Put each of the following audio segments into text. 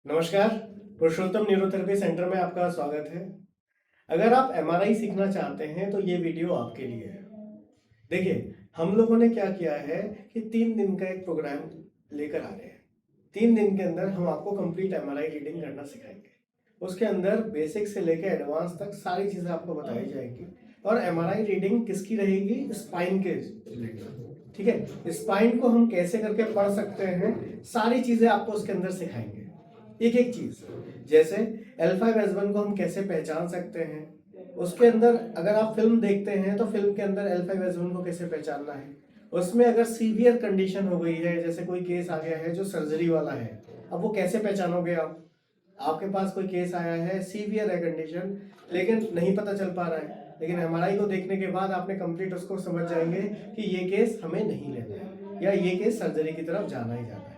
नमस्कार। पुरुषोत्तम neurotherapy centre में आपका स्वागत है। अगर आप एमआरआई सीखना चाहते हैं तो ये वीडियो आपके लिए है। देखिए, हम लोगों ने क्या किया है कि 3 दिन का एक प्रोग्राम लेकर आ रहे हैं। 3 दिन के अंदर हम आपको कंप्लीट एमआरआई रीडिंग करना सिखाएंगे। उसके अंदर बेसिक से लेकर एडवांस तक सारी चीज़ें आपको बताई जाएंगी। और एमआरआई रीडिंग किसकी रहेगी? स्पाइन के रिलेटेड। ठीक है, स्पाइन को हम कैसे करके पढ़ सकते हैं, सारी चीज़ें आपको उसके अंदर सिखाएंगे। एक एक चीज, जैसे L5S1 को हम कैसे पहचान सकते हैं। उसके अंदर अगर आप फिल्म देखते हैं तो फिल्म के अंदर L5S1 को कैसे पहचानना है। उसमें अगर सीवियर कंडीशन हो गई है, जैसे कोई केस आ गया है जो सर्जरी वाला है, अब वो कैसे पहचानोगे आप? आपके पास कोई केस आया है, सीवियर है कंडीशन, लेकिन नहीं पता चल पा रहा है, लेकिन एमआरआई को देखने के बाद आपने कंप्लीट उसको समझ जाएंगे कि ये केस हमें नहीं लेना है या ये केस सर्जरी की तरफ जाना ही जाना है।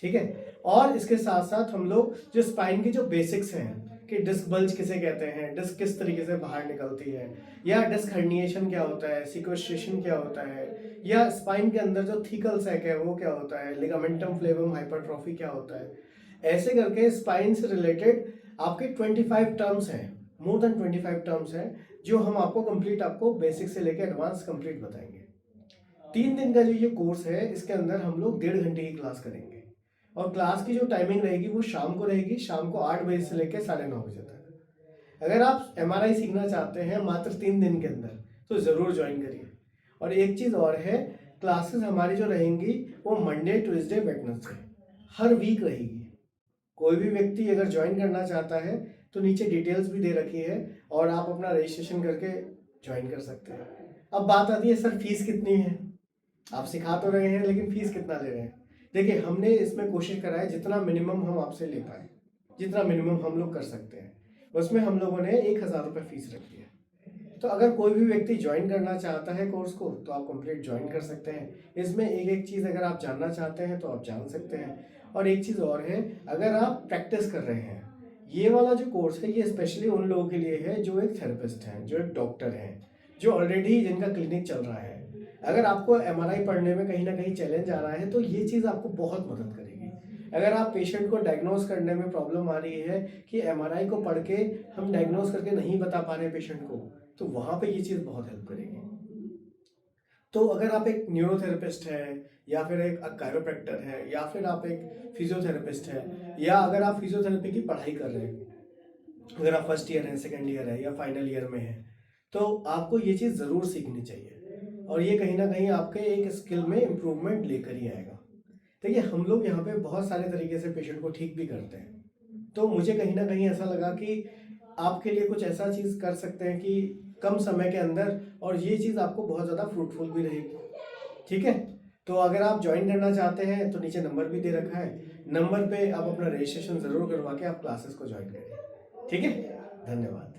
ठीक है। और इसके साथ साथ हम लोग जो स्पाइन के जो बेसिक्स हैं कि डिस्क बल्ज किसे कहते हैं, डिस्क किस तरीके से बाहर निकलती है, या डिस्क हर्निएशन क्या होता है, सिक्वेस्ट्रेशन क्या होता है, या स्पाइन के अंदर जो थीकल सैक है वो क्या होता है, लिगामेंटम फ्लेवम हाइपरट्रॉफी क्या होता है, ऐसे करके स्पाइन से रिलेटेड आपके 25 टर्म्स हैं, मोर देन 25 टर्म्स हैं, जो हम आपको कंप्लीट आपको बेसिक से लेकर एडवांस कंप्लीट बताएंगे। 3 दिन का जो ये कोर्स है, इसके अंदर हम लोग 1.5 घंटे की क्लास करेंगे। और क्लास की जो टाइमिंग रहेगी वो शाम को रहेगी, शाम को 8 बजे से लेकर 9:30 बजे तक। अगर आप एमआरआई सीखना चाहते हैं मात्र 3 दिन के अंदर तो ज़रूर ज्वाइन करिए। और एक चीज़ और है, क्लासेस हमारी जो रहेंगी वो मंडे ट्यूसडे वेडनेसडे हर वीक रहेगी। कोई भी व्यक्ति अगर ज्वाइन करना चाहता है तो नीचे डिटेल्स भी दे रखी है और आप अपना रजिस्ट्रेशन करके ज्वाइन कर सकते हैं। अब बात आती है, सर फीस कितनी है? आप सिखा तो रहे हैं लेकिन फीस कितना ले रहे हैं? देखिए, हमने इसमें कोशिश करा है जितना मिनिमम हम आपसे ले पाए, जितना मिनिमम हम लोग कर सकते हैं, उसमें हम लोगों ने 1,000 रुपये फीस रखी है। तो अगर कोई भी व्यक्ति ज्वाइन करना चाहता है कोर्स को तो आप कंप्लीट ज्वाइन कर सकते हैं। इसमें एक एक चीज़ अगर आप जानना चाहते हैं तो आप जान सकते हैं। और एक चीज़ और है, अगर आप प्रैक्टिस कर रहे हैं, ये वाला जो कोर्स है ये स्पेशली उन लोगों के लिए है जो एक थेरेपिस्ट हैं, जो एक डॉक्टर हैं, जो ऑलरेडी जिनका क्लिनिक चल रहा है। अगर आपको एमआरआई पढ़ने में कहीं ना कहीं चैलेंज आ रहा है तो ये चीज़ आपको बहुत मदद करेगी। अगर आप पेशेंट को डायग्नोज करने में प्रॉब्लम आ रही है कि एमआरआई को पढ़ के हम डायग्नोज करके नहीं बता पा रहे पेशेंट को, तो वहाँ पे ये चीज़ बहुत हेल्प करेगी। तो अगर आप एक न्यूरोथेरेपिस्ट है, या फिर एक कायरोप्रैक्टर है, या फिर आप एक फिजियोथेरेपिस्ट है, या अगर आप फिजियोथेरेपी की पढ़ाई कर रहे हैं, अगर आप फर्स्ट ईयर है, सेकेंड ईयर है, या फाइनल ईयर में है, तो आपको ये चीज़ ज़रूर सीखनी चाहिए। और ये कहीं ना कहीं आपके एक स्किल में इम्प्रूवमेंट लेकर ही आएगा। देखिए, हम लोग यहाँ पे बहुत सारे तरीके से पेशेंट को ठीक भी करते हैं। तो मुझे कहीं ना कहीं ऐसा लगा कि आपके लिए कुछ ऐसा चीज़ कर सकते हैं कि कम समय के अंदर, और ये चीज़ आपको बहुत ज़्यादा फ्रूटफुल भी रहेगी। ठीक है। तो अगर आप ज्वाइन करना चाहते हैं तो नीचे नंबर भी दे रखा है, नंबर पे आप अपना रजिस्ट्रेशन ज़रूर करवा के आप क्लासेस को ज्वाइन करिए। ठीक है। धन्यवाद।